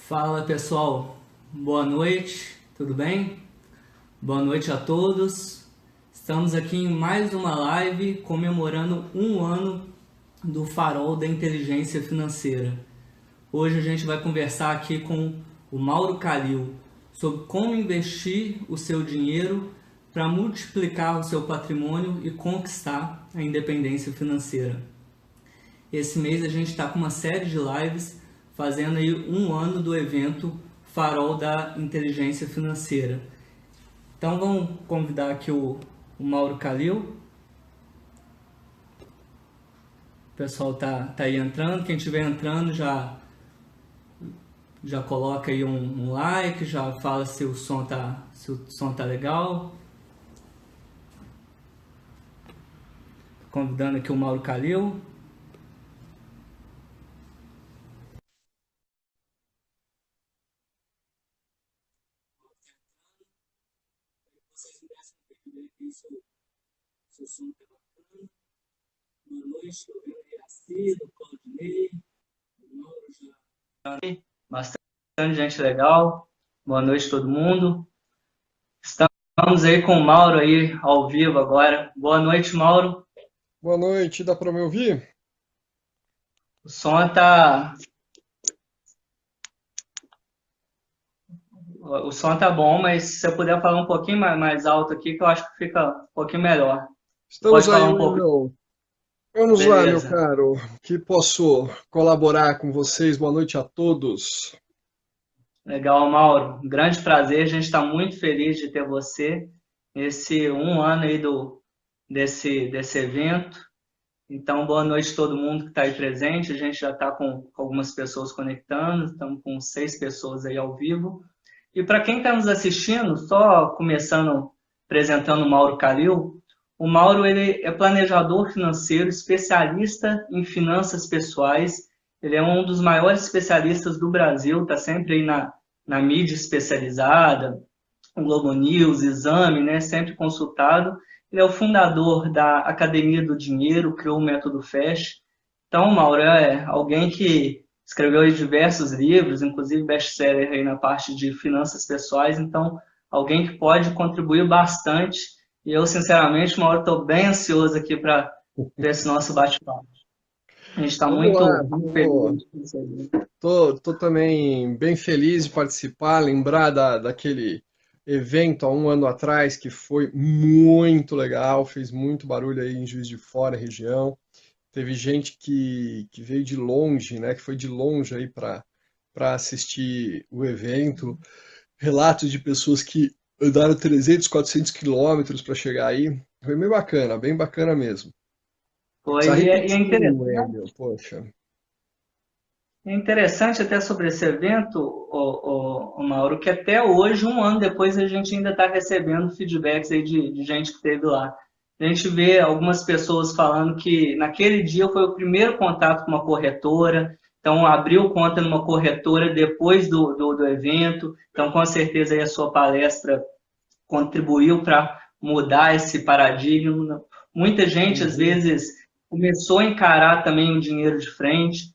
Fala pessoal, boa noite, tudo bem? Boa noite a todos. Estamos aqui em mais uma live comemorando um ano do Farol da Inteligência Financeira. Hoje a gente vai conversar aqui com o Mauro Calil sobre como investir o seu dinheiro para multiplicar o seu patrimônio e conquistar a independência financeira. Esse mês a gente está com uma série de lives fazendo aí um ano do evento Farol da Inteligência Financeira. Então vamos convidar aqui o Mauro Calil. O pessoal tá aí entrando. Quem estiver entrando já coloca aí um like, já fala se o som tá legal. Convidando aqui o Mauro Calil. Seu som tá bacana. Boa noite, eu venho o Claudinei, o Mauro já. Bastante gente legal. Boa noite todo mundo. Estamos aí com o Mauro aí ao vivo agora. Boa noite, Mauro. Boa noite, dá para me ouvir? O som tá, o som tá bom, mas se você puder falar um pouquinho mais alto aqui, que eu acho que fica um pouquinho melhor. Você Estamos pode aí, falar um pouco? Wendel. Vamos lá, meu Beleza. caro. Que posso colaborar com vocês? Boa noite a todos. Legal, Mauro. Um grande prazer. A gente está muito feliz de ter você esse um ano aí desse evento. Então, boa noite a todo mundo que está aí presente. A gente já está com algumas pessoas conectando, estamos com 6 pessoas aí ao vivo. E para quem está nos assistindo, só começando apresentando o Mauro Calil, o Mauro ele é planejador financeiro, especialista em finanças pessoais. Ele é um dos maiores especialistas do Brasil, está sempre aí na mídia especializada, o Globo News, Exame, né, sempre consultado. Ele é o fundador da Academia do Dinheiro, criou o método FAST. Então, Mauro é alguém que escreveu diversos livros, inclusive best-seller aí na parte de finanças pessoais. Então, alguém que pode contribuir bastante. E eu, sinceramente, Mauro, estou bem ansioso aqui para esse nosso bate-papo. A gente está Vamos lá, muito feliz com isso aí. tô também bem feliz de participar, lembrar daquele evento há um ano atrás que foi muito legal, fez muito barulho aí em Juiz de Fora, região. Teve gente que veio de longe, né, que foi de longe aí para assistir o evento. Relatos de pessoas que andaram 300, 400 quilômetros para chegar aí. Foi bem bacana mesmo. Precisa Foi, e é repetir, interessante. Wendel, poxa. É interessante até sobre esse evento, o Mauro, que até hoje, um ano depois, a gente ainda está recebendo feedbacks aí de gente que esteve lá. A gente vê algumas pessoas falando que naquele dia foi o primeiro contato com uma corretora, então abriu conta numa corretora depois do evento, então com certeza aí a sua palestra contribuiu para mudar esse paradigma. Muita gente, às Uhum. vezes, começou a encarar também o dinheiro de frente.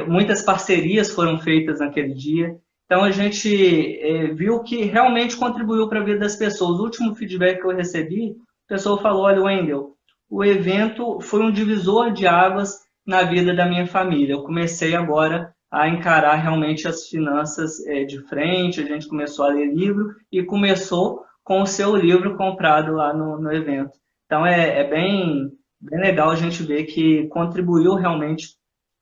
Muitas parcerias foram feitas naquele dia. Então, a gente viu que realmente contribuiu para a vida das pessoas. O último feedback que eu recebi, a pessoa falou, olha, Wendel, o evento foi um divisor de águas na vida da minha família. Eu comecei agora a encarar realmente as finanças de frente, a gente começou a ler livro e começou com o seu livro comprado lá no evento. Então é bem legal a gente ver que contribuiu realmente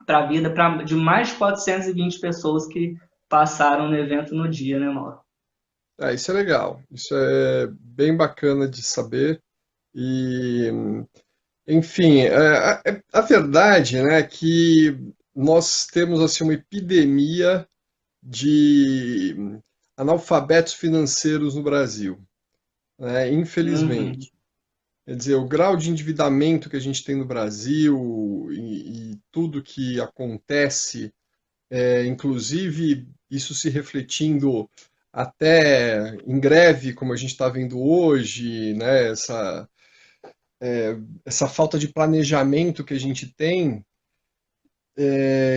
para a vida de mais de 420 pessoas que passaram no evento no dia, né, Mauro? Isso é legal. Isso é bem bacana de saber. E, enfim, a verdade, né, é que nós temos assim uma epidemia de analfabetos financeiros no Brasil, né? Uhum. Infelizmente. Quer dizer, o grau de endividamento que a gente tem no Brasil e tudo que acontece, inclusive isso se refletindo até em greve, como a gente está vendo hoje, né? Essa falta de planejamento que a gente tem,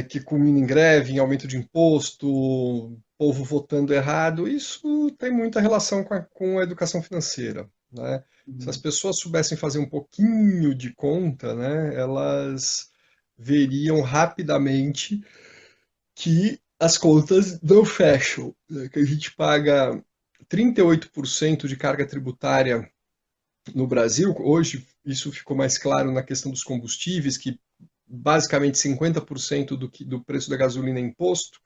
que culmina em greve, em aumento de imposto, povo votando errado, isso tem muita relação com a educação financeira, né? Se as Uhum. pessoas soubessem fazer um pouquinho de conta, né, elas veriam rapidamente que as contas não fecham, né? Que a gente paga 38% de carga tributária no Brasil. Hoje isso ficou mais claro na questão dos combustíveis, que basicamente 50% do preço da gasolina é imposto,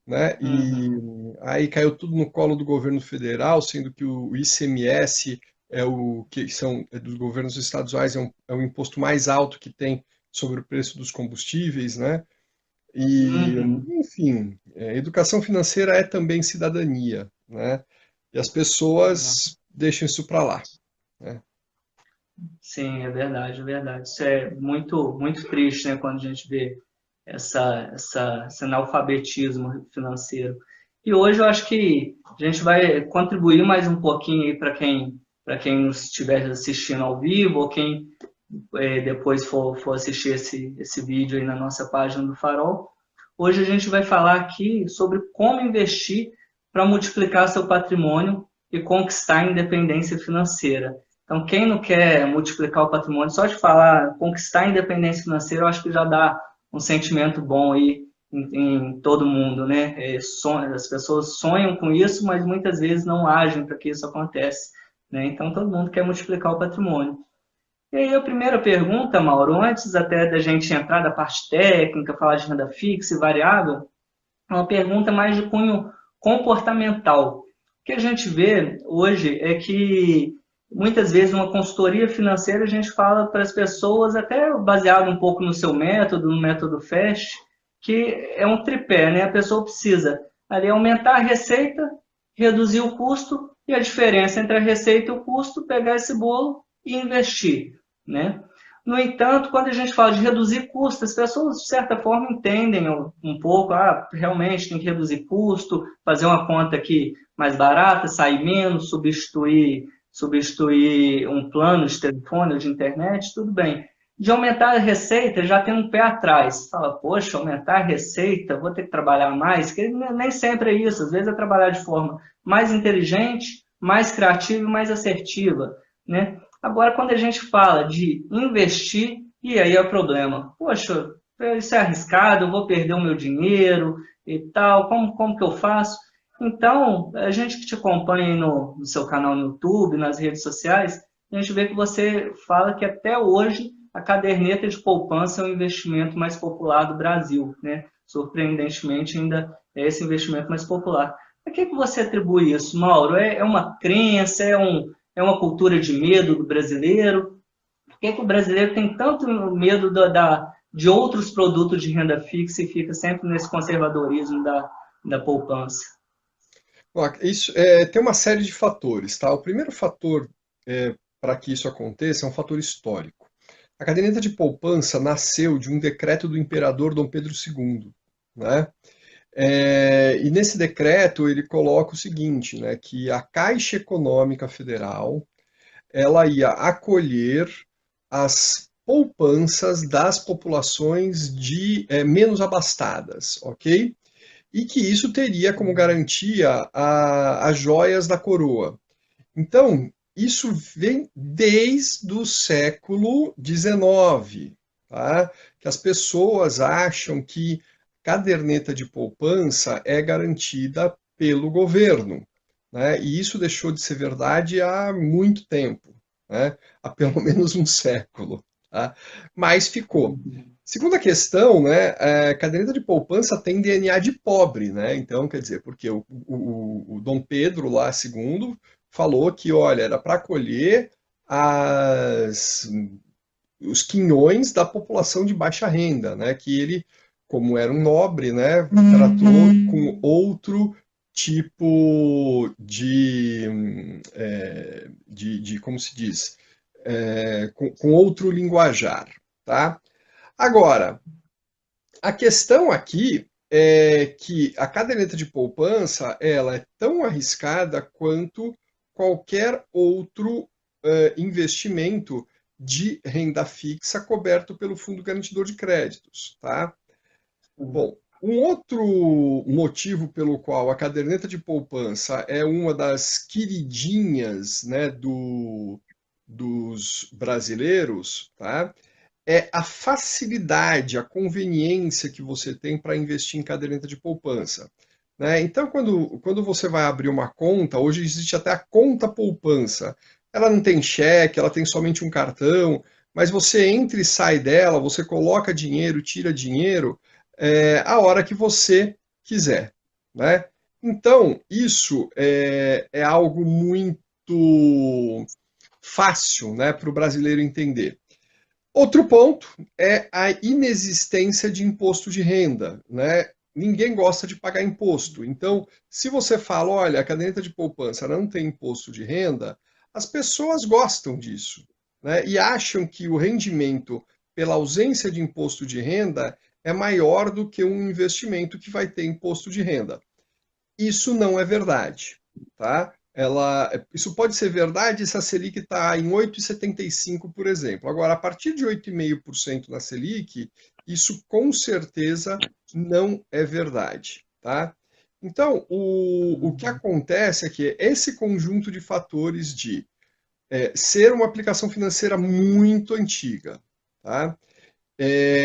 né? E Uhum. aí caiu tudo no colo do governo federal, sendo que o ICMS é o que são dos governos estaduais, é o imposto mais alto que tem sobre o preço dos combustíveis, né? E, Uhum. enfim, educação financeira é também cidadania, né? E as pessoas deixam isso para lá, né? Sim, é verdade, é verdade. Isso é muito, muito triste, né, quando a gente vê esse analfabetismo financeiro. E hoje eu acho que a gente vai contribuir mais um pouquinho aí para quem nos estiver assistindo ao vivo ou quem depois for assistir esse vídeo aí na nossa página do Farol. Hoje a gente vai falar aqui sobre como investir para multiplicar seu patrimônio e conquistar a independência financeira. Então, quem não quer multiplicar o patrimônio, só de falar conquistar a independência financeira, eu acho que já dá um sentimento bom aí em todo mundo, né? As pessoas sonham com isso, mas muitas vezes não agem para que isso aconteça, né? Então, todo mundo quer multiplicar o patrimônio. E aí, a primeira pergunta, Mauro, antes até da gente entrar da parte técnica, falar de renda fixa e variável, é uma pergunta mais de cunho comportamental. O que a gente vê hoje é que muitas vezes uma consultoria financeira a gente fala para as pessoas, até baseado um pouco no seu método, no método FAST, que é um tripé, né? A pessoa precisa ali aumentar a receita, reduzir o custo e a diferença entre a receita e o custo, pegar esse bolo e investir, né? No entanto, quando a gente fala de reduzir custos, as pessoas, de certa forma, entendem um pouco, realmente tem que reduzir custo, fazer uma conta aqui mais barata, sair menos, substituir um plano de telefone ou de internet, tudo bem. De aumentar a receita, já tem um pé atrás. Fala, poxa, aumentar a receita, vou ter que trabalhar mais, que nem sempre é isso, às vezes é trabalhar de forma mais inteligente, mais criativa e mais assertiva, né? Agora, quando a gente fala de investir, e aí é o problema. Poxa, isso é arriscado, eu vou perder o meu dinheiro e tal, como que eu faço? Então, a gente que te acompanha no seu canal no YouTube, nas redes sociais, a gente vê que você fala que até hoje a caderneta de poupança é o investimento mais popular do Brasil, né? Surpreendentemente, ainda é esse investimento mais popular. A que você atribui isso, Mauro? É uma crença, é uma cultura de medo do brasileiro? Por que o brasileiro tem tanto medo de outros produtos de renda fixa e fica sempre nesse conservadorismo da poupança? Ó, isso tem uma série de fatores, tá? O primeiro fator para que isso aconteça é um fator histórico. A caderneta de poupança nasceu de um decreto do imperador Dom Pedro II, né? E nesse decreto ele coloca o seguinte, né, que a Caixa Econômica Federal ela ia acolher as poupanças das populações de menos abastadas, ok? E que isso teria como garantia as joias da coroa. Então, isso vem desde o século XIX, tá? Que as pessoas acham que caderneta de poupança é garantida pelo governo, né? E isso deixou de ser verdade há muito tempo, né? Há pelo menos um século, tá? Mas ficou. Segunda questão, né? Caderneta de poupança tem DNA de pobre, né? Então, quer dizer, porque o Dom Pedro lá segundo falou que, olha, era para acolher as, os quinhões da população de baixa renda, né? Que ele, como era um nobre, né, tratou com outro tipo como se diz, com outro linguajar, tá? Agora, a questão aqui é que a caderneta de poupança ela é tão arriscada quanto qualquer outro investimento de renda fixa coberto pelo Fundo Garantidor de Créditos, tá? Bom, um outro motivo pelo qual a caderneta de poupança é uma das queridinhas, né, dos brasileiros, tá? É a facilidade, a conveniência que você tem para investir em caderneta de poupança, né? Então, quando você vai abrir uma conta, hoje existe até a conta poupança. Ela não tem cheque, ela tem somente um cartão, mas você entra e sai dela, você coloca dinheiro, tira dinheiro, a hora que você quiser, né? Então, isso é algo muito fácil, né, para o brasileiro entender. Outro ponto é a inexistência de imposto de renda, né? Ninguém gosta de pagar imposto. Então, se você fala, olha, a caderneta de poupança não tem imposto de renda, as pessoas gostam disso, né? E acham que o rendimento pela ausência de imposto de renda é maior do que um investimento que vai ter imposto de renda. Isso não é verdade, tá? Isso pode ser verdade se a Selic está em 8,75, por exemplo. Agora, a partir de 8,5% na Selic, isso com certeza não é verdade, tá? Então, o que acontece é que esse conjunto de fatores de ser uma aplicação financeira muito antiga, tá?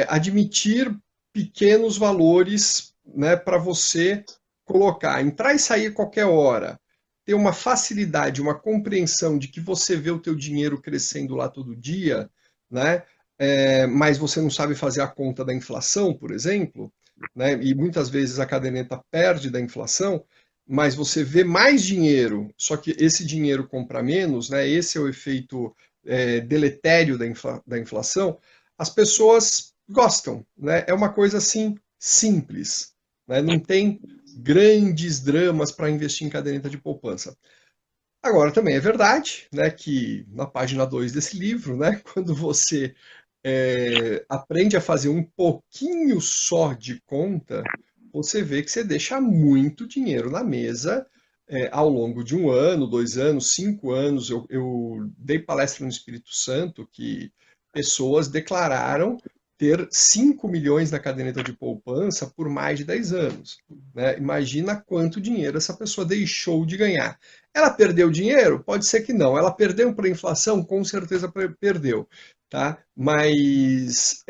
Admitir pequenos valores, né, para você colocar, entrar e sair a qualquer hora, ter uma facilidade, uma compreensão de que você vê o teu dinheiro crescendo lá todo dia, né? Mas você não sabe fazer a conta da inflação, por exemplo, né? E muitas vezes a caderneta perde da inflação, mas você vê mais dinheiro, só que esse dinheiro compra menos, né? Esse é o efeito deletério da inflação. As pessoas gostam, né? É uma coisa assim simples, né? Não tem grandes dramas para investir em caderneta de poupança. Agora, também é verdade, né, que na página 2 desse livro, né, quando você aprende a fazer um pouquinho só de conta, você vê que você deixa muito dinheiro na mesa ao longo de 1 ano, 2 anos, 5 anos. Eu dei palestra no Espírito Santo que pessoas declararam ter 5 milhões na caderneta de poupança por mais de 10 anos. Né? Imagina quanto dinheiro essa pessoa deixou de ganhar. Ela perdeu dinheiro? Pode ser que não. Ela perdeu para a inflação? Com certeza perdeu. Tá? Mas,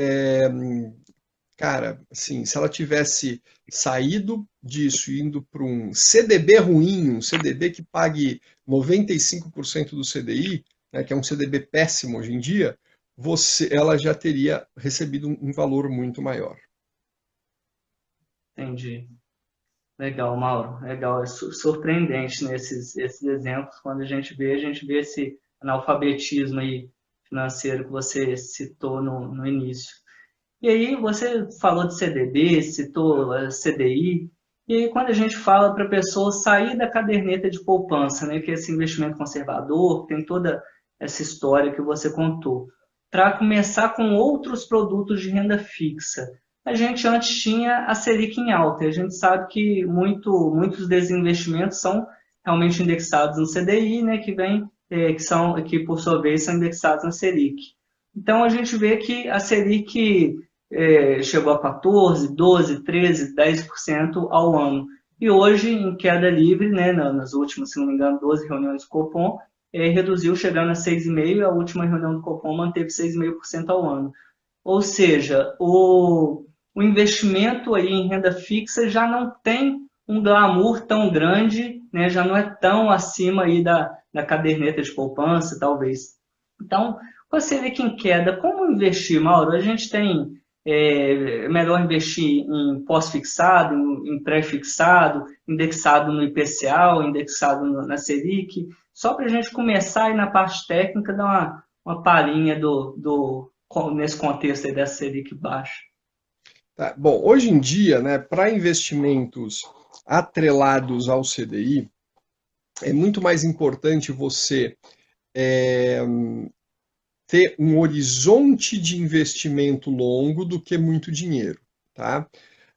cara, assim, se ela tivesse saído disso e indo para um CDB ruim, um CDB que pague 95% do CDI, né, que é um CDB péssimo hoje em dia, ela já teria recebido um valor muito maior. Entendi. Legal, Mauro. Legal. É surpreendente, né, esses exemplos. Quando a gente vê esse analfabetismo aí financeiro que você citou no início. E aí você falou de CDB, citou CDI, e aí quando a gente fala para a pessoa sair da caderneta de poupança, né, que é esse investimento conservador, tem toda essa história que você contou, para começar com outros produtos de renda fixa. A gente antes tinha a Selic em alta, e a gente sabe que muitos desses investimentos são realmente indexados no CDI, né, que por sua vez são indexados na Selic. Então a gente vê que a Selic chegou a 14, 12, 13, 10% ao ano. E hoje, em queda livre, né, nas últimas, se não me engano, 12 reuniões do Copom, reduziu chegando a 6,5%, e a última reunião do Copom manteve 6,5% ao ano. Ou seja, o investimento aí em renda fixa já não tem um glamour tão grande, né, já não é tão acima aí da caderneta de poupança, talvez. Então, você vê que em queda, como investir, Mauro? A gente tem melhor investir em pós-fixado, em pré-fixado, indexado no IPCA, indexado na Selic, só para a gente começar aí na parte técnica, dar uma palhinha nesse contexto aí dessa Selic baixa. Tá? Bom, hoje em dia, né, para investimentos atrelados ao CDI, é muito mais importante você é, ter um horizonte de investimento longo do que muito dinheiro, tá?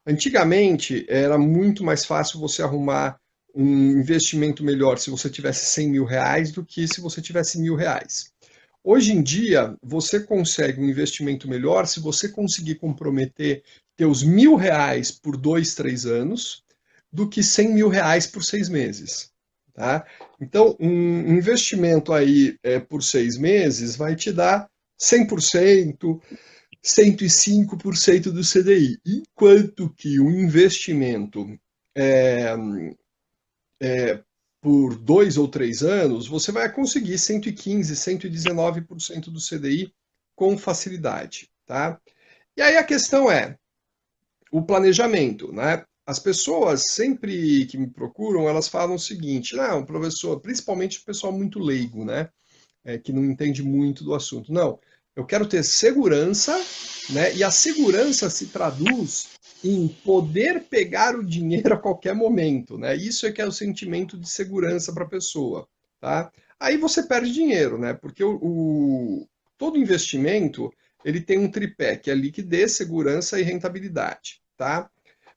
Antigamente era muito mais fácil você arrumar um investimento melhor se você tivesse 100 mil reais do que se você tivesse 1.000 reais. Hoje em dia, você consegue um investimento melhor se você conseguir comprometer ter os R$ 1.000 por 2, 3 anos do que R$ 100.000 por 6 meses. Tá? Então, um investimento aí por 6 meses vai te dar 100%, 105% do CDI, enquanto que o investimento é, por 2 ou 3 anos, você vai conseguir 115, 119% do CDI com facilidade. Tá? E aí a questão é o planejamento, né? As pessoas sempre que me procuram, elas falam o seguinte: não, professor, principalmente o pessoal muito leigo, né? Que não entende muito do assunto. Não, eu quero ter segurança, né? E a segurança se traduz em poder pegar o dinheiro a qualquer momento, né? Isso é que é o sentimento de segurança para a pessoa, tá? Aí você perde dinheiro, né? Porque todo investimento ele tem um tripé, que é liquidez, segurança e rentabilidade, tá?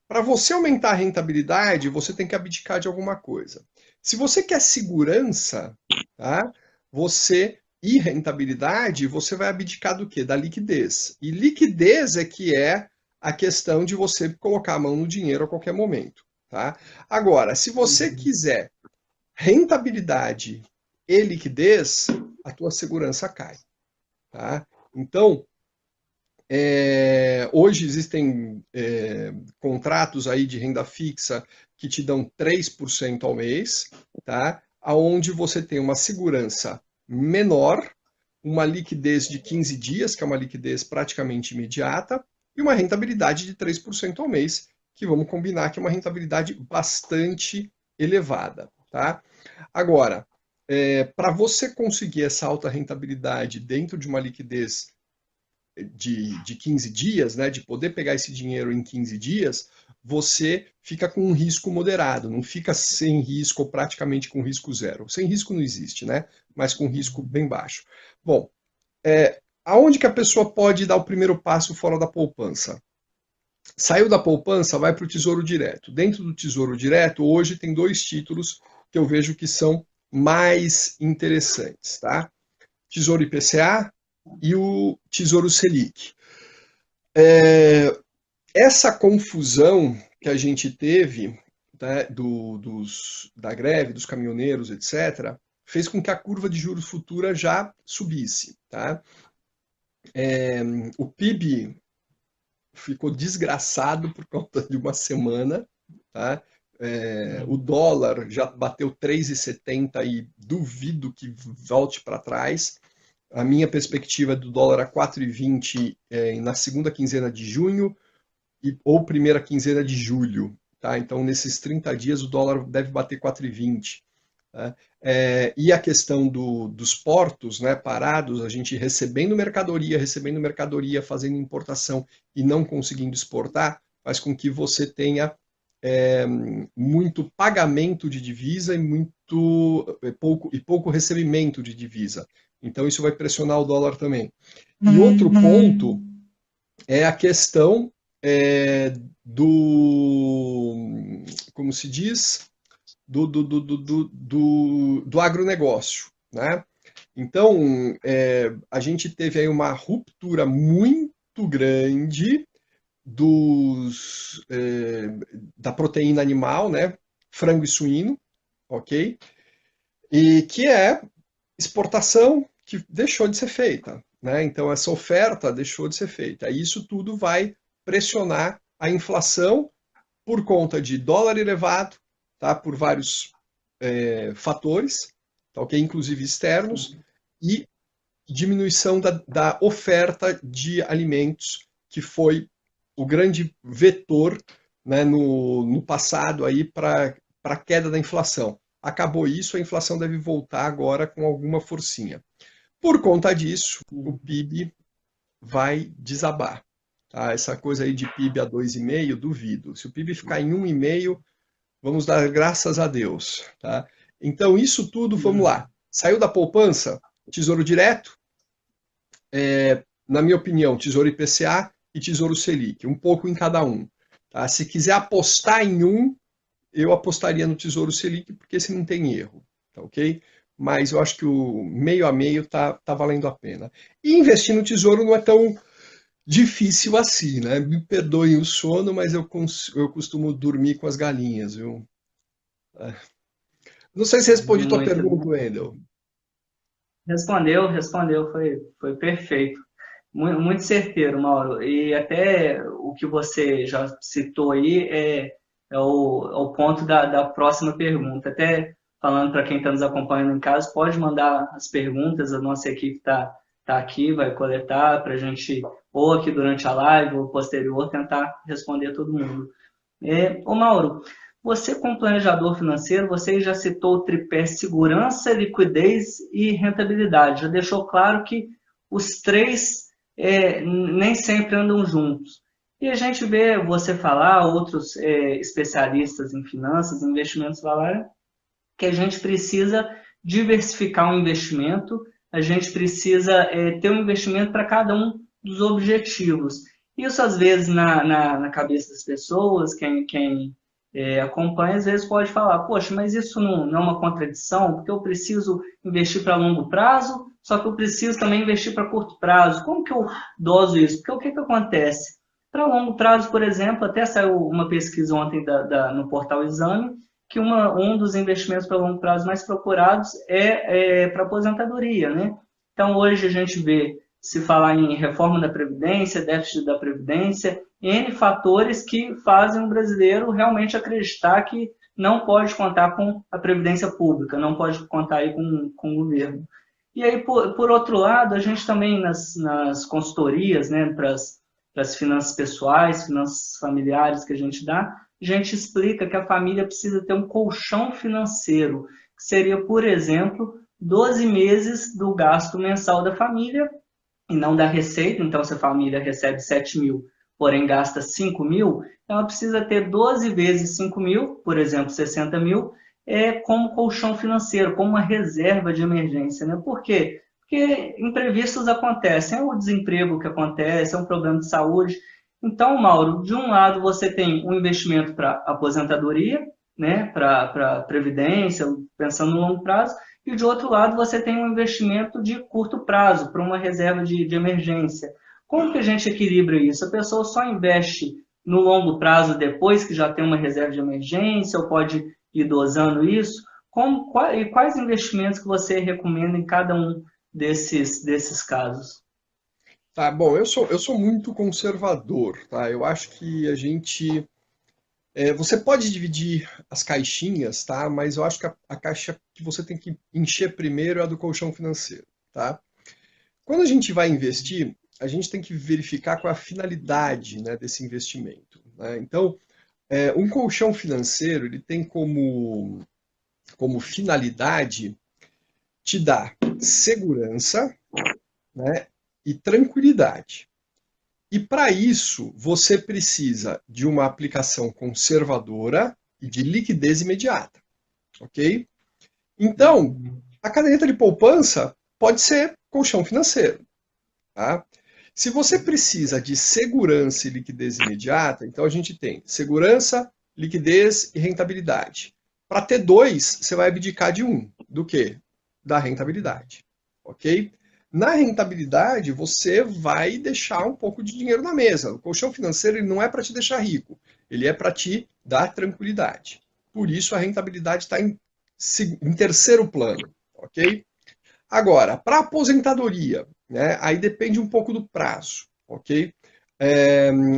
Para você aumentar a rentabilidade, você tem que abdicar de alguma coisa. Se você quer segurança, tá? Você e rentabilidade, você vai abdicar do quê? Da liquidez. E liquidez é que é a questão de você colocar a mão no dinheiro a qualquer momento, tá? Agora, se você quiser rentabilidade e liquidez, a tua segurança cai, tá? Então, hoje existem contratos aí de renda fixa que te dão 3% ao mês, tá? Aonde você tem uma segurança menor, uma liquidez de 15 dias, que é uma liquidez praticamente imediata, e uma rentabilidade de 3% ao mês, que vamos combinar que é uma rentabilidade bastante elevada, tá? Agora, para você conseguir essa alta rentabilidade dentro de uma liquidez de 15 dias, né, de poder pegar esse dinheiro em 15 dias, você fica com um risco moderado, não fica sem risco ou praticamente com risco zero. Sem risco não existe, né? Mas com risco bem baixo. Bom, aonde que a pessoa pode dar o primeiro passo fora da poupança? Saiu da poupança, vai para o Tesouro Direto. Dentro do Tesouro Direto, hoje tem 2 títulos que eu vejo que são mais interessantes, tá? Tesouro IPCA e o Tesouro Selic. Essa confusão que a gente teve, né, da greve, dos caminhoneiros, etc., fez com que a curva de juros futura já subisse. Tá? O PIB ficou desgraçado por conta de uma semana. Tá? O dólar já bateu 3,70 e duvido que volte para trás. A minha perspectiva do dólar a 4,20 na segunda quinzena de junho ou primeira quinzena de julho. Tá? Então, nesses 30 dias, o dólar deve bater 4,20. Tá? E a questão dos portos, né, parados, a gente recebendo mercadoria, fazendo importação e não conseguindo exportar, faz com que você tenha muito pagamento de divisa e pouco recebimento de divisa. Então, isso vai pressionar o dólar também. E outro ponto é a questão como se diz, do agronegócio, né? Então, a gente teve aí uma ruptura muito grande da proteína animal, né? Frango e suíno, ok? E que é exportação que deixou de ser feita, né? Então, essa oferta deixou de ser feita. E isso tudo vai pressionar a inflação por conta de dólar elevado, tá? Por vários fatores, tá? Okay? Inclusive externos, e diminuição da oferta de alimentos, que foi o grande vetor, né, no passado para a queda da inflação. Acabou isso, a inflação deve voltar agora com alguma forcinha. Por conta disso, o PIB vai desabar. Tá? Essa coisa aí de PIB a 2,5, duvido. Se o PIB ficar em 1,5, vamos dar graças a Deus. Tá? Então, isso tudo, vamos lá. Saiu da poupança, Tesouro Direto, na minha opinião, Tesouro IPCA e Tesouro Selic, um pouco em cada um. Tá? Se quiser apostar em um, eu apostaria no Tesouro Selic, porque esse não tem erro. Tá, ok? Mas eu acho que o meio a meio tá valendo a pena. E investir no Tesouro não é tão difícil assim, né? Me perdoem o sono, mas eu costumo dormir com as galinhas, viu? É. Não sei se respondi tua Muito pergunta, bom. Wendel. Respondeu, foi perfeito. Muito certeiro, Mauro. E até o que você já citou aí é o ponto da próxima pergunta. Até falando para quem está nos acompanhando em casa, pode mandar as perguntas, a nossa equipe tá aqui, vai coletar para a gente, ou aqui durante a live, ou posterior, tentar responder a todo mundo. Ô Mauro, você como planejador financeiro, você já citou o tripé segurança, liquidez e rentabilidade. Já deixou claro que os três nem sempre andam juntos. E a gente vê você falar, outros especialistas em finanças, investimentos falarem, que a gente precisa diversificar o investimento, a gente precisa ter um investimento para cada um dos objetivos. Isso, às vezes, na cabeça das pessoas, quem acompanha, às vezes pode falar, poxa, mas isso não é uma contradição, porque eu preciso investir para longo prazo, só que eu preciso também investir para curto prazo. Como que eu doso isso? Porque o que acontece? Para longo prazo, por exemplo, até saiu uma pesquisa ontem no portal Exame, que um dos investimentos para longo prazo mais procurados é para aposentadoria, né? Então, hoje a gente vê se falar em reforma da Previdência, déficit da Previdência, N fatores que fazem o brasileiro realmente acreditar que não pode contar com a Previdência Pública, não pode contar aí com o governo. E aí, por outro lado, a gente também nas consultorias, né, para as finanças pessoais, finanças familiares que a gente explica que a família precisa ter um colchão financeiro, que seria, por exemplo, 12 meses do gasto mensal da família e não da receita. Então, se a família recebe 7 mil, porém gasta 5 mil, ela precisa ter 12 vezes 5 mil, por exemplo, 60 mil, como colchão financeiro, como uma reserva de emergência. Né? Por quê? Porque imprevistos acontecem, é o desemprego que acontece, é um problema de saúde. Então, Mauro, de um lado você tem um investimento para aposentadoria, né, para previdência, pensando no longo prazo, e de outro lado você tem um investimento de curto prazo, para uma reserva de emergência. Como que a gente equilibra isso? A pessoa só investe no longo prazo depois que já tem uma reserva de emergência, ou pode ir dosando isso? E quais investimentos que você recomenda em cada um desses casos? Tá, bom, eu sou muito conservador, tá? Eu acho que a gente. Você pode dividir as caixinhas, tá? Mas eu acho que a caixa que você tem que encher primeiro é a do colchão financeiro, tá? Quando a gente vai investir, a gente tem que verificar qual é a finalidade, né, desse investimento, né? Então, um colchão financeiro, ele tem como finalidade te dar segurança, né, e tranquilidade. E para isso, você precisa de uma aplicação conservadora e de liquidez imediata, ok? Então, a caderneta de poupança pode ser colchão financeiro, tá? Se você precisa de segurança e liquidez imediata, então a gente tem segurança, liquidez e rentabilidade. Para ter dois, você vai abdicar de um. Do quê? Da rentabilidade, ok? Na rentabilidade, você vai deixar um pouco de dinheiro na mesa. O colchão financeiro ele não é para te deixar rico, ele é para te dar tranquilidade. Por isso, a rentabilidade está em terceiro plano, ok? Agora, para aposentadoria, né, aí depende um pouco do prazo, ok?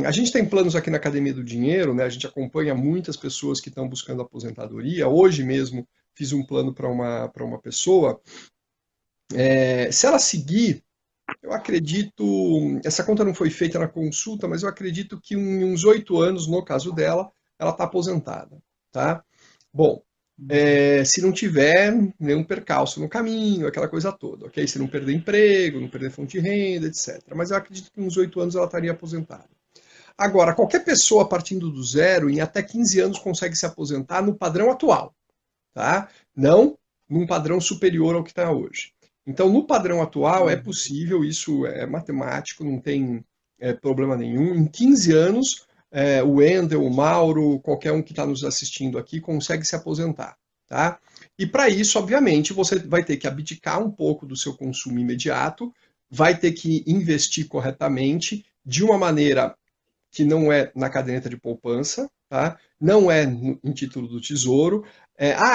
A gente tem planos aqui na Academia do Dinheiro, né, a gente acompanha muitas pessoas que estão buscando aposentadoria. Hoje mesmo fiz um plano para uma pessoa. Se ela seguir, eu acredito, essa conta não foi feita na consulta, mas eu acredito que em uns 8 anos, no caso dela, ela está aposentada, tá? Bom, se não tiver nenhum percalço no caminho, aquela coisa toda, ok? Se não perder emprego, não perder fonte de renda, etc. Mas eu acredito que em uns 8 anos ela estaria aposentada. Agora, qualquer pessoa partindo do zero, em até 15 anos, consegue se aposentar no padrão atual, tá? Não num padrão superior ao que está hoje. Então, no padrão atual, é possível, isso é matemático, não tem problema nenhum. Em 15 anos, o Wendel, o Mauro, qualquer um que está nos assistindo aqui, consegue se aposentar. Tá? E para isso, obviamente, você vai ter que abdicar um pouco do seu consumo imediato, vai ter que investir corretamente de uma maneira que não é na caderneta de poupança, tá? Não é em título do Tesouro.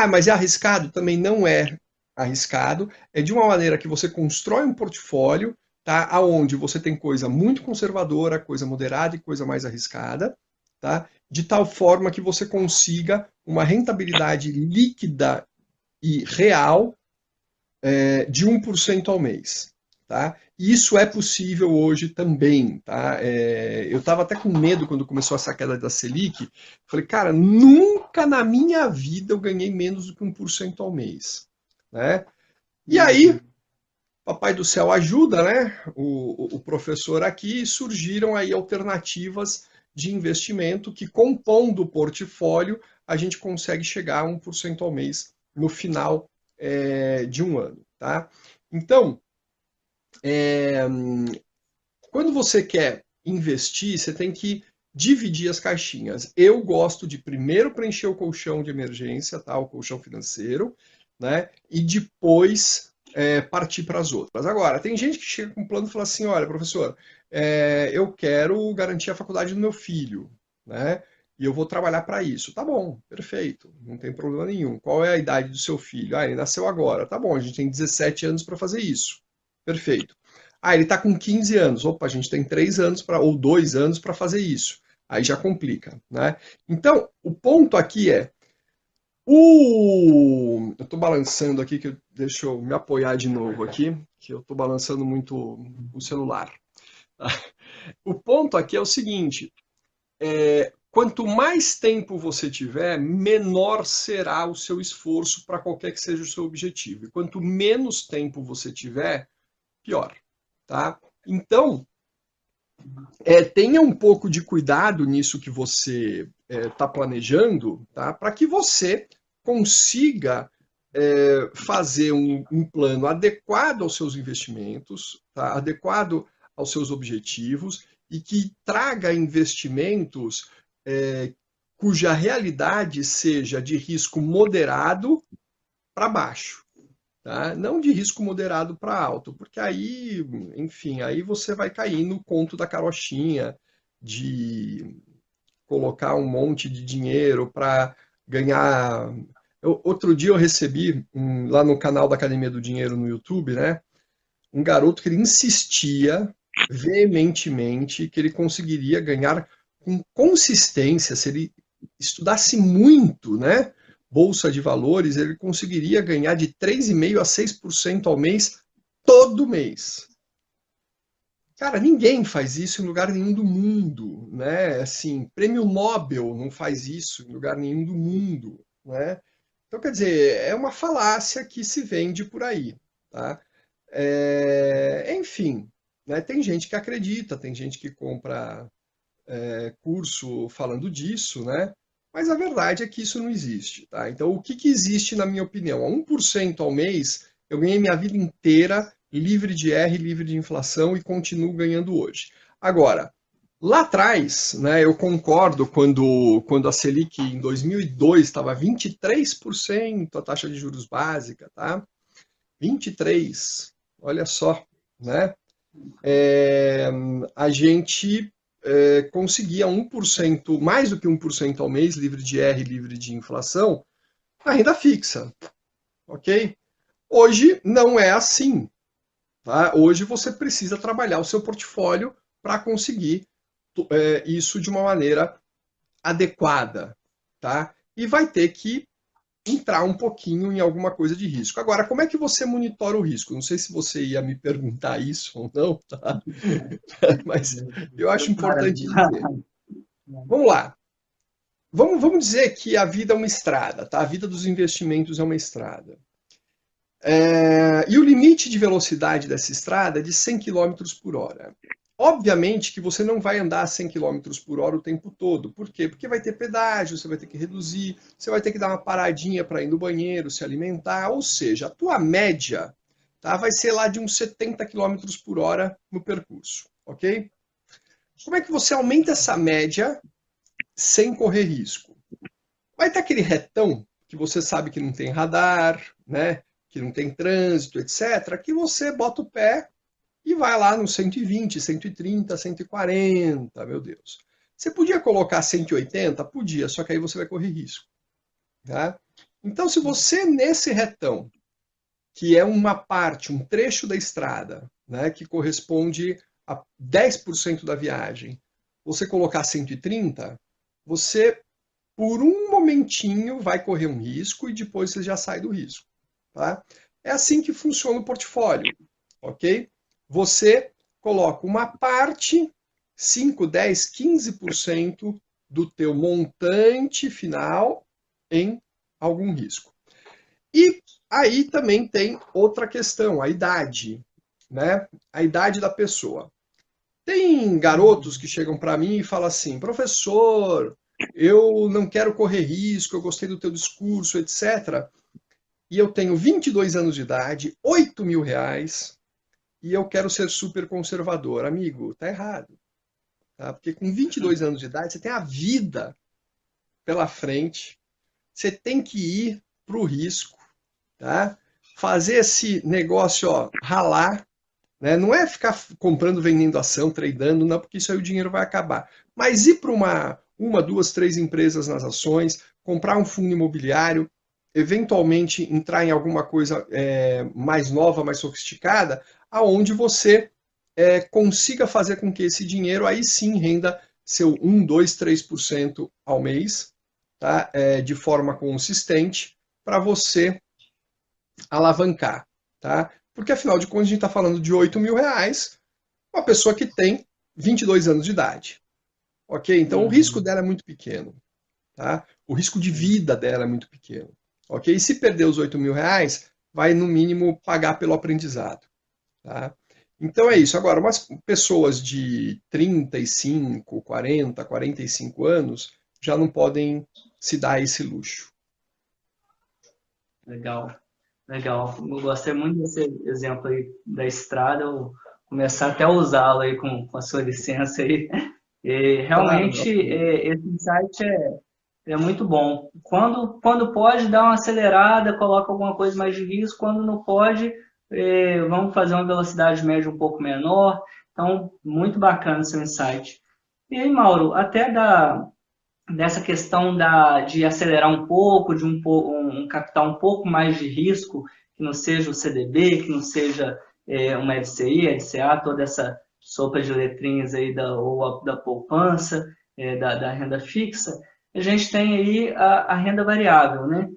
Mas é arriscado? Também não é arriscado. É de uma maneira que você constrói um portfólio, tá? Aonde você tem coisa muito conservadora, coisa moderada e coisa mais arriscada, tá? De tal forma que você consiga uma rentabilidade líquida e real de 1% ao mês. Tá? Isso é possível hoje também. Tá? Eu estava até com medo quando começou essa queda da Selic. Falei, cara, nunca na minha vida eu ganhei menos do que 1% ao mês. Né? E aí, Papai do Céu ajuda, né? O professor aqui, surgiram aí alternativas de investimento que, compondo o portfólio, a gente consegue chegar a 1% ao mês no final de um ano. Tá? Então, quando você quer investir, você tem que dividir as caixinhas. Eu gosto de primeiro preencher o colchão de emergência, tá? O colchão financeiro, né? E depois partir para as outras. Agora, tem gente que chega com um plano e fala assim: olha, professor, eu quero garantir a faculdade do meu filho, né? E eu vou trabalhar para isso. Tá bom, perfeito, não tem problema nenhum. Qual é a idade do seu filho? Ele nasceu agora. Tá bom, a gente tem 17 anos para fazer isso. Perfeito. Ele está com 15 anos. Opa, a gente tem 3 anos ou 2 anos para fazer isso. Aí já complica, né? Então, o ponto aqui é eu estou balançando aqui, deixa eu me apoiar de novo aqui, que eu estou balançando muito o celular. O ponto aqui é o seguinte: quanto mais tempo você tiver, menor será o seu esforço para qualquer que seja o seu objetivo. E quanto menos tempo você tiver, pior. Tá? Então, tenha um pouco de cuidado nisso que você está planejando, tá? Para que você consiga fazer um plano adequado aos seus investimentos, tá? Adequado aos seus objetivos e que traga investimentos cuja realidade seja de risco moderado para baixo. Tá? Não de risco moderado para alto, porque aí, enfim, aí você vai cair no conto da carochinha de colocar um monte de dinheiro para ganhar. Outro dia eu recebi lá no canal da Academia do Dinheiro no YouTube, né? Um garoto que ele insistia veementemente que ele conseguiria ganhar com consistência, se ele estudasse muito, né? Bolsa de valores, ele conseguiria ganhar de 3,5% a 6% ao mês, todo mês. Cara, ninguém faz isso em lugar nenhum do mundo, né? Assim, prêmio Nobel não faz isso em lugar nenhum do mundo, né? Então, quer dizer, é uma falácia que se vende por aí, tá? Enfim, né? Tem gente que acredita, tem gente que compra curso falando disso, né? Mas a verdade é que isso não existe, tá? Então, o que existe, na minha opinião? A 1% ao mês, eu ganhei minha vida inteira livre de R, livre de inflação e continuo ganhando hoje. Agora, lá atrás, né, eu concordo quando a Selic em 2002 estava 23% a taxa de juros básica, tá? 23%, olha só, né? A gente conseguia 1%, mais do que 1% ao mês, livre de R, livre de inflação, na renda fixa, ok? Hoje não é assim, tá? Hoje você precisa trabalhar o seu portfólio para conseguir isso de uma maneira adequada, tá? E vai ter que entrar um pouquinho em alguma coisa de risco. Agora, como é que você monitora o risco? Não sei se você ia me perguntar isso ou não, tá? Mas eu acho importante dizer. Vamos lá. Vamos dizer que a vida é uma estrada, tá? A vida dos investimentos é uma estrada. E o limite de velocidade dessa estrada é de 100 km por hora. Obviamente que você não vai andar a 100 km por hora o tempo todo. Por quê? Porque vai ter pedágio, você vai ter que reduzir, você vai ter que dar uma paradinha para ir no banheiro, se alimentar. Ou seja, a tua média, tá, vai ser lá de uns 70 km por hora no percurso, ok? Como é que você aumenta essa média sem correr risco? Vai ter aquele retão que você sabe que não tem radar, né? Que não tem trânsito, etc., que você bota o pé e vai lá no 120, 130, 140, meu Deus. Você podia colocar 180? Podia, só que aí você vai correr risco. Tá? Então, se você nesse retão, que é uma parte, um trecho da estrada, né, que corresponde a 10% da viagem, você colocar 130, você, por um momentinho, vai correr um risco e depois você já sai do risco. Tá? É assim que funciona o portfólio, ok? Você coloca uma parte, 5, 10, 15% do teu montante final em algum risco. E aí também tem outra questão, a idade, né? A idade da pessoa. Tem garotos que chegam para mim e falam assim, professor, eu não quero correr risco, eu gostei do teu discurso, etc. E eu tenho 22 anos de idade, R$ 8.000, e eu quero ser super conservador. Amigo, tá errado. Tá? Porque com 22 anos de idade, você tem a vida pela frente, você tem que ir para o risco, tá? Fazer esse negócio, ó, ralar, né? Não é ficar comprando, vendendo ação, tradando, não, porque isso aí o dinheiro vai acabar. Mas ir para uma, duas, três empresas nas ações, comprar um fundo imobiliário, eventualmente entrar em alguma coisa mais nova, mais sofisticada, aonde você consiga fazer com que esse dinheiro aí sim renda seu 1, 2, 3% ao mês, tá? De forma consistente, para você alavancar. Tá? Porque afinal de contas a gente está falando de R$ 8.000, uma pessoa que tem 22 anos de idade. Ok? Então o risco dela é muito pequeno. Tá? O risco de vida dela é muito pequeno. Ok? E se perder os R$ 8.000, vai no mínimo pagar pelo aprendizado. Tá? Então é isso. Agora, umas pessoas de 35, 40, 45 anos já não podem se dar esse luxo. Legal, legal. Eu gostei muito desse exemplo aí da estrada. Eu vou começar até a usá-lo aí com a sua licença aí. E, Claro, realmente, esse insight é muito bom. Quando pode, dá uma acelerada, coloca alguma coisa mais de risco. Quando não pode, vamos fazer uma velocidade média um pouco menor. Então, muito bacana o seu insight. E aí, Mauro, até dessa questão de acelerar um pouco, de um capital um pouco mais de risco, que não seja o CDB, que não seja uma LCI, LCA, toda essa sopa de letrinhas aí ou da poupança, da renda fixa, a gente tem aí a renda variável, né?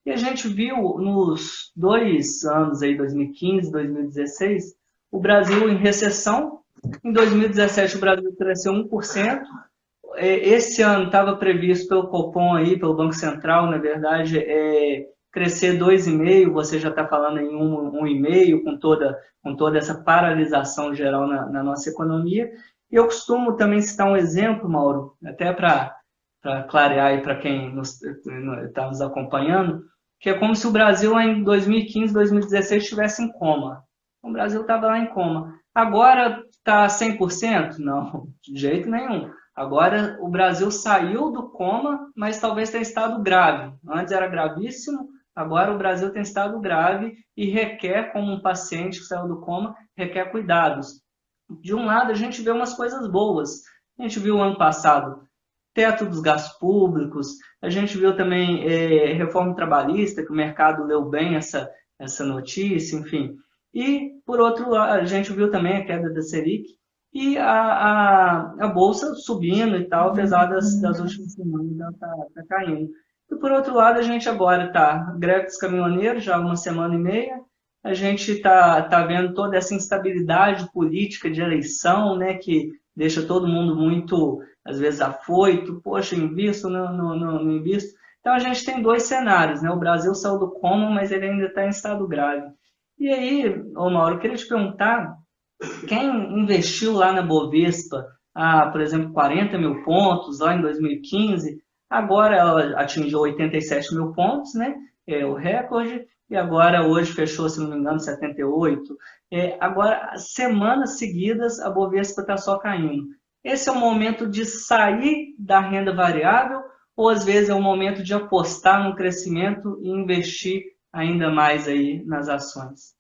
E a gente viu nos 2 anos aí, 2015, 2016, o Brasil em recessão. Em 2017 o Brasil cresceu 1%. Esse ano estava previsto pelo Copom aí, pelo Banco Central, na verdade, crescer 2,5%, você já está falando em 1,5%, com toda essa paralisação geral na nossa economia. E eu costumo também citar um exemplo, Mauro, até para clarear aí para quem está nos acompanhando, que é como se o Brasil em 2015, 2016 estivesse em coma. O Brasil estava lá em coma. Agora está 100%? Não, de jeito nenhum. Agora o Brasil saiu do coma, mas talvez tenha estado grave. Antes era gravíssimo, agora o Brasil tem estado grave e requer, como um paciente que saiu do coma, requer cuidados. De um lado, a gente vê umas coisas boas. A gente viu ano passado teto dos gastos públicos, a gente viu também reforma trabalhista, que o mercado leu bem essa notícia, enfim. E, por outro lado, a gente viu também a queda da Selic e a Bolsa subindo e tal, apesar das últimas semanas ela tá caindo. E, por outro lado, a gente agora está greve dos caminhoneiros, já há uma semana e meia, a gente está vendo toda essa instabilidade política de eleição, né, que deixa todo mundo muito, às vezes, afoito, poxa, invisto, não invisto. Então, a gente tem dois cenários, né? O Brasil saiu do coma, mas ele ainda está em estado grave. E aí, ô Mauro, eu queria te perguntar, quem investiu lá na Bovespa, por exemplo, 40 mil pontos lá em 2015, agora ela atingiu 87 mil pontos, né? É o recorde, e agora hoje fechou, se não me engano, 78. Agora, semanas seguidas, a Bovespa está só caindo. Esse é o momento de sair da renda variável ou às vezes é o momento de apostar no crescimento e investir ainda mais aí nas ações?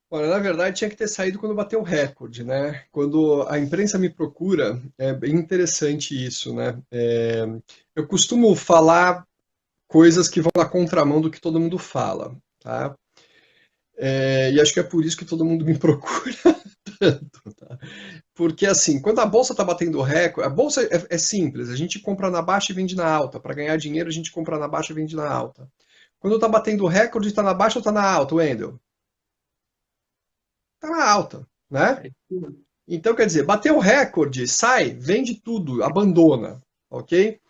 Olha, na verdade tinha que ter saído quando bateu o recorde, né? Quando a imprensa me procura, é bem interessante isso, né? Eu costumo falar coisas que vão na contramão do que todo mundo fala, tá? E acho que é por isso que todo mundo me procura tanto, tá? Porque assim, quando a bolsa está batendo recorde, a bolsa é simples, a gente compra na baixa e vende na alta. Para ganhar dinheiro, a gente compra na baixa e vende na alta. Quando está batendo recorde, está na baixa ou está na alta, Wendel? Está na alta, né? É isso. Então, quer dizer, bateu o recorde, sai, vende tudo, abandona, ok?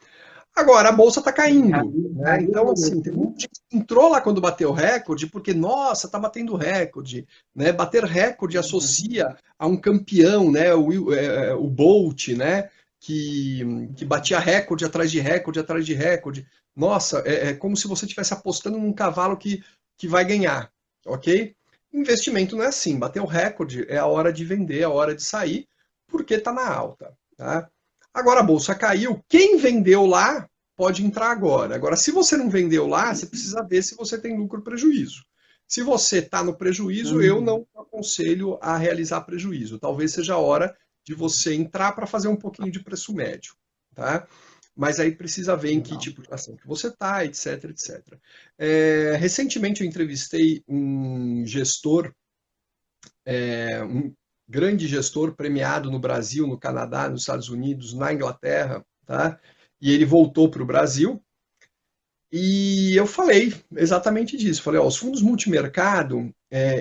Agora, a bolsa está caindo, né? Então, assim, tem muita gente que entrou lá quando bateu o recorde, porque, nossa, está batendo recorde, né? Bater recorde associa a um campeão, né? O Bolt, né? Que batia recorde atrás de recorde atrás de recorde. Nossa, é como se você estivesse apostando num cavalo que vai ganhar, ok? Investimento não é assim. Bater o recorde é a hora de vender, é a hora de sair, porque está na alta, tá? Agora a bolsa caiu. Quem vendeu lá pode entrar agora. Agora, se você não vendeu lá, você precisa ver se você tem lucro ou prejuízo. Se você está no prejuízo, eu Uhum. não aconselho a realizar prejuízo. Talvez seja a hora de você entrar para fazer um pouquinho de preço médio, tá? Mas aí precisa ver em que Legal. tipo de ação que você está, etc, etc. Recentemente eu entrevistei um gestor, um grande gestor premiado no Brasil, no Canadá, nos Estados Unidos, na Inglaterra, tá? E ele voltou para o Brasil e eu falei exatamente disso. Falei, ó, os fundos multimercado,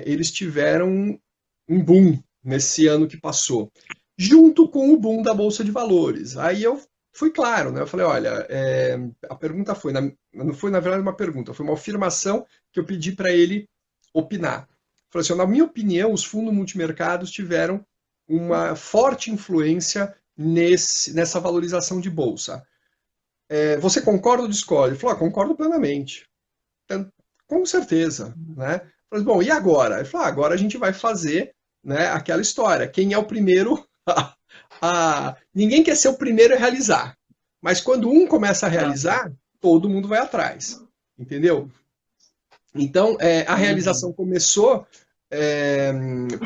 eles tiveram um boom nesse ano que passou, junto com o boom da Bolsa de Valores. Aí eu fui claro, né? Eu falei, olha, a pergunta foi, não foi na verdade uma pergunta, foi uma afirmação que eu pedi para ele opinar. Falei assim, na minha opinião, os fundos multimercados tiveram uma forte influência nessa valorização de bolsa. Você concorda ou discorda? Ele falou, concordo plenamente. Então, com certeza, né? Falei, bom, e agora? Ele falou, agora a gente vai fazer, né, aquela história. Quem é o primeiro Ninguém quer ser o primeiro a realizar. Mas quando um começa a Ah, realizar, todo mundo vai atrás. Entendeu? Então, a realização uhum. começou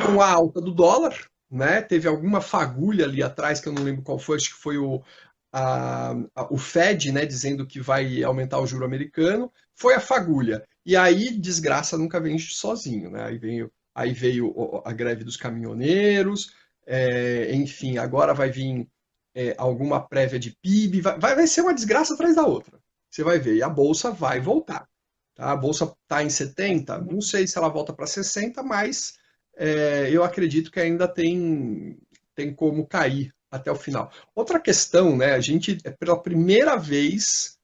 com a alta do dólar, né? Teve alguma fagulha ali atrás, que eu não lembro qual foi, acho que foi o Fed, né, dizendo que vai aumentar o juro americano, foi a fagulha. E aí, desgraça nunca vem sozinho, né? Aí veio a greve dos caminhoneiros, enfim, agora vai vir alguma prévia de PIB, vai ser uma desgraça atrás da outra. Você vai ver, e a bolsa vai voltar. Tá? A bolsa está em 70, não sei se ela volta para 60, mas eu acredito que ainda tem como cair até o final. Outra questão, né? A gente, pela primeira vez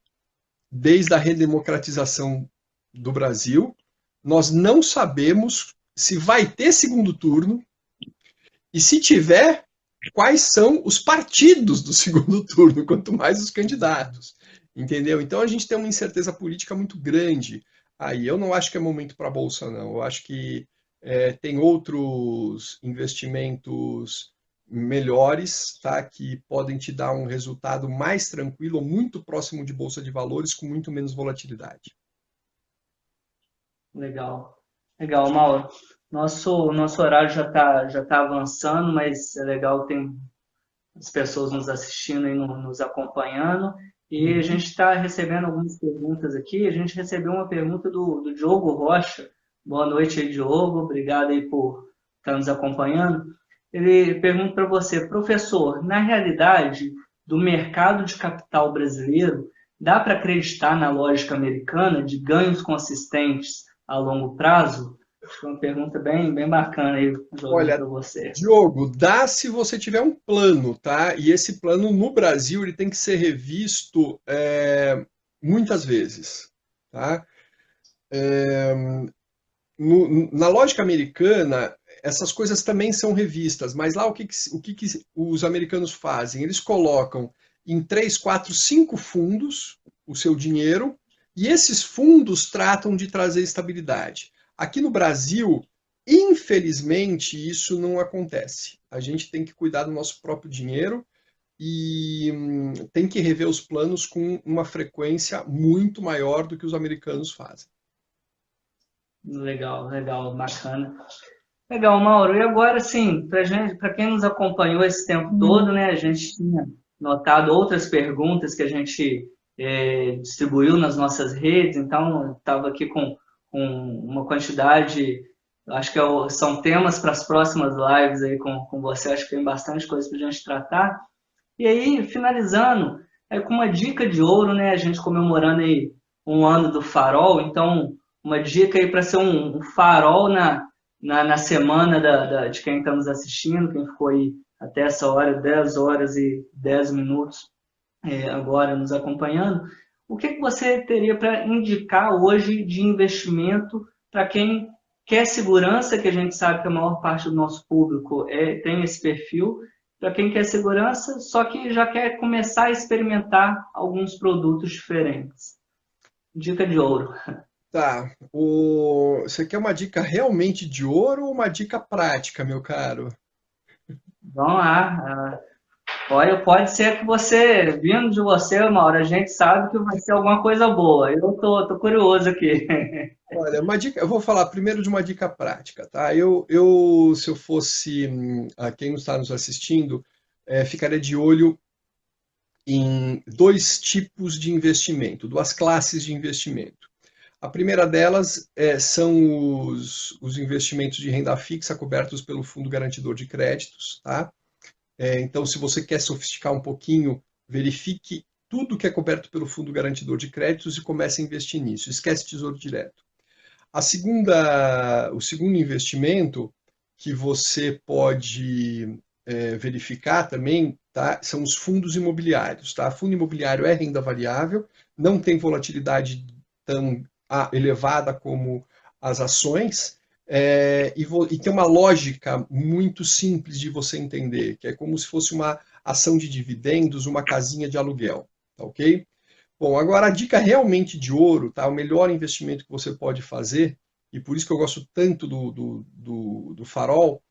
desde a redemocratização do Brasil, nós não sabemos se vai ter segundo turno e se tiver, quais são os partidos do segundo turno, quanto mais os candidatos. Entendeu? Então a gente tem uma incerteza política muito grande. Aí eu não acho que é momento para a Bolsa, não. Eu acho que tem outros investimentos melhores, tá? Que podem te dar um resultado mais tranquilo ou muito próximo de Bolsa de Valores com muito menos volatilidade. Legal. Legal, Mauro. Nosso horário já tá avançando, mas é legal, tem as pessoas nos assistindo e nos acompanhando. E a Uhum. gente está recebendo algumas perguntas aqui. A gente recebeu uma pergunta do Diogo Rocha. Boa noite aí, Diogo. Obrigado aí por estar nos acompanhando. Ele pergunta para você, professor, na realidade do mercado de capital brasileiro, dá para acreditar na lógica americana de ganhos consistentes a longo prazo? Acho que é uma pergunta bem bacana aí, jogando Olha, para você. Diogo, dá se você tiver um plano, tá? E esse plano no Brasil ele tem que ser revisto muitas vezes, tá? Na lógica americana, essas coisas também são revistas, mas lá o que os americanos fazem? Eles colocam em 3, 4, 5 fundos o seu dinheiro e esses fundos tratam de trazer estabilidade. Aqui no Brasil, infelizmente, isso não acontece. A gente tem que cuidar do nosso próprio dinheiro e tem que rever os planos com uma frequência muito maior do que os americanos fazem. Legal, legal, bacana. Legal, Mauro. E agora, sim, para quem nos acompanhou esse tempo todo, né, a gente tinha notado outras perguntas que a gente distribuiu nas nossas redes, então estava aqui com uma quantidade, acho que são temas para as próximas lives aí com você, acho que tem bastante coisa para a gente tratar. E aí, finalizando, com uma dica de ouro, né, a gente comemorando aí um ano do farol, então uma dica aí para ser um farol na semana de quem está nos assistindo, quem ficou aí até essa hora, 10 horas e 10 minutos agora nos acompanhando. O que você teria para indicar hoje de investimento para quem quer segurança, que a gente sabe que a maior parte do nosso público tem esse perfil, para quem quer segurança, só que já quer começar a experimentar alguns produtos diferentes. Dica de ouro. Tá. Você quer uma dica realmente de ouro ou uma dica prática, meu caro? Vamos lá. Olha, pode ser que você, vindo de você, Mauro, a gente sabe que vai ser alguma coisa boa. Eu tô curioso aqui. Olha, uma dica, eu vou falar primeiro de uma dica prática, tá? Se eu fosse a quem está nos assistindo, ficaria de olho em dois tipos de investimento, duas classes de investimento. A primeira delas são os investimentos de renda fixa cobertos pelo Fundo Garantidor de Créditos, tá? Então, se você quer sofisticar um pouquinho, verifique tudo que é coberto pelo Fundo Garantidor de Créditos e comece a investir nisso. Esquece Tesouro Direto. O segundo investimento que você pode verificar também, tá, são os fundos imobiliários. Tá? Fundo imobiliário é renda variável, não tem volatilidade tão elevada como as ações, e tem uma lógica muito simples de você entender, que é como se fosse uma ação de dividendos, uma casinha de aluguel, tá ok? Bom, agora a dica realmente de ouro, tá? O melhor investimento que você pode fazer, e por isso que eu gosto tanto do Farol,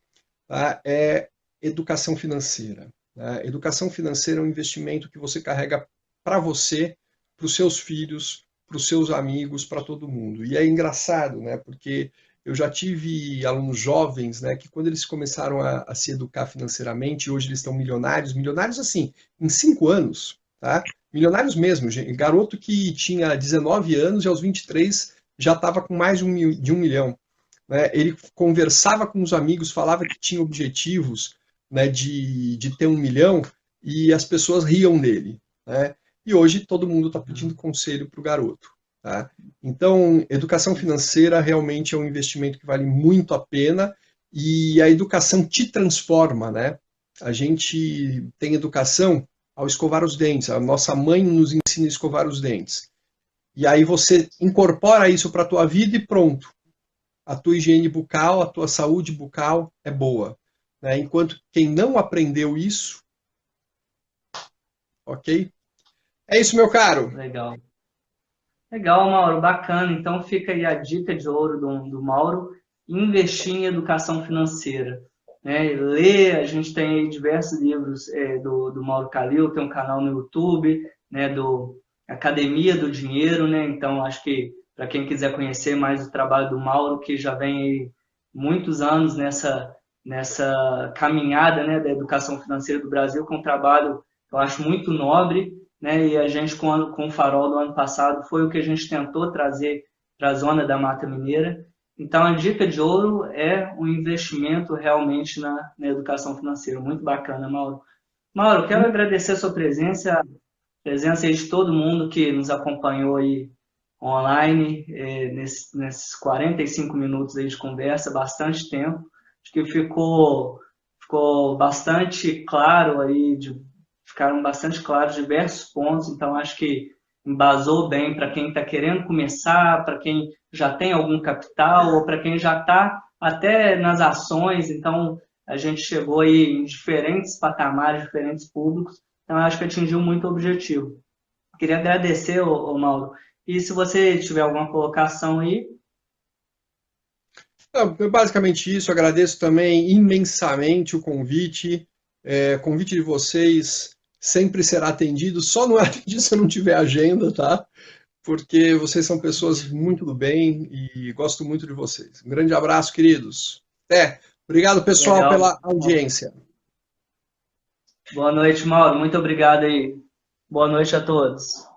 tá? É educação financeira. Né? Educação financeira é um investimento que você carrega para você, para os seus filhos, para os seus amigos, para todo mundo. E é engraçado, né? Porque eu já tive alunos jovens, né, que quando eles começaram a se educar financeiramente, hoje eles estão milionários, milionários assim, em 5 anos, tá? Milionários mesmo, gente. Garoto que tinha 19 anos e aos 23 já estava com mais de um milhão. Né? Ele conversava com os amigos, falava que tinha objetivos, né, de ter um milhão e as pessoas riam dele. Né? E hoje todo mundo está pedindo conselho para o garoto. Tá? Então, educação financeira realmente é um investimento que vale muito a pena e a educação te transforma. Né? A gente tem educação ao escovar os dentes. A nossa mãe nos ensina a escovar os dentes. E aí você incorpora isso para a tua vida e pronto. A tua higiene bucal, a tua saúde bucal é boa. Né? Enquanto quem não aprendeu isso, ok? É isso, meu caro. Legal. Legal, Mauro, bacana. Então fica aí a dica de ouro do Mauro, investir em educação financeira. Né? Ler, a gente tem aí diversos livros do Mauro Kalil, tem um canal no YouTube, né, do Academia do Dinheiro, né? Então acho que para quem quiser conhecer mais o trabalho do Mauro, que já vem aí muitos anos nessa caminhada, né, da educação financeira do Brasil, que é um trabalho que eu acho muito nobre, né? E a gente, com o Farol do ano passado, foi o que a gente tentou trazer para a zona da Mata Mineira. Então, a dica de ouro é um investimento realmente na educação financeira. Muito bacana, Mauro. Mauro, quero agradecer a sua presença, a presença aí de todo mundo que nos acompanhou aí online, nesses 45 minutos aí de conversa, bastante tempo. Acho que ficou bastante claro aí, ficaram bastante claros diversos pontos, então acho que embasou bem para quem está querendo começar, para quem já tem algum capital ou para quem já está até nas ações, então a gente chegou aí em diferentes patamares, diferentes públicos, então acho que atingiu muito o objetivo. Queria agradecer, Mauro, e se você tiver alguma colocação aí. Não, basicamente isso, agradeço também imensamente o convite. O convite de vocês sempre será atendido, só não é atendido se eu não tiver agenda, tá? Porque vocês são pessoas muito do bem e gosto muito de vocês. Um grande abraço, queridos. Até. Obrigado, pessoal, Legal. pela audiência. Boa noite, Mauro. Muito obrigado aí. Boa noite a todos.